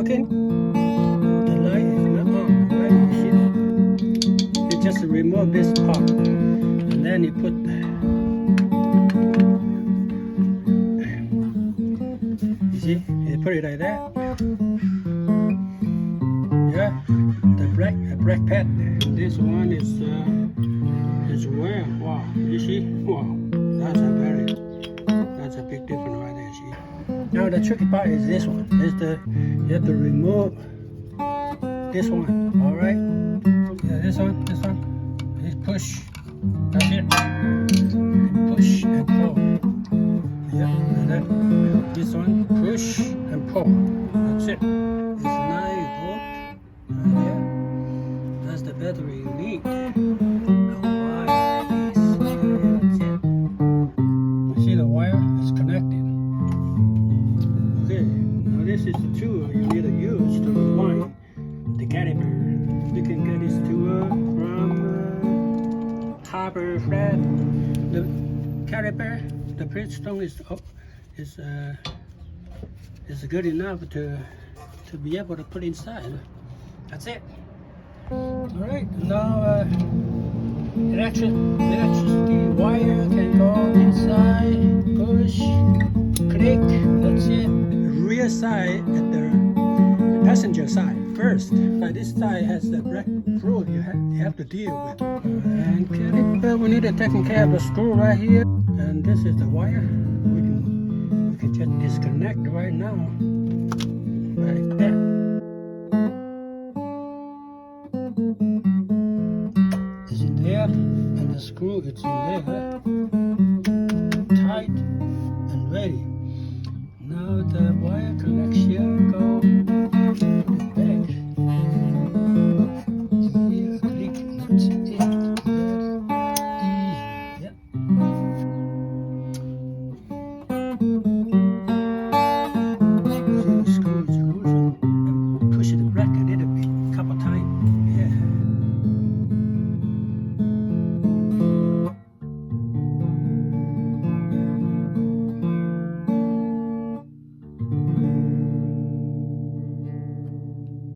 working. The light is not on, right? You just remove this part, and then you put. You see, you put it like that. Yeah, the black pad. This one is where? Wow, you see? Wow, that's a big difference right there. See? Now the tricky part is this one. You have to remove this one. All right? Yeah, this one. Just push. That's it. Push and pull. Yeah, and then this one push and pull. That's it. It's 9 volt. Yeah, that's the battery you need. The wire is that's it. You see the wire is connected. Okay, now this is the tool you need to use to rewind the caliper. You can get this tool from Harbor Freight. The caliper, the Bridgestone is good enough to be able to put inside. That's it. All right, now electricity wire can go inside. Push, click. That's it. Rear side at the passenger side first. But this side has the black fluid you have to deal with. And caliper, we need to take care of the screw right here. And this is the wire. We can just disconnect right now, like that. It's in there, and the screw is in there.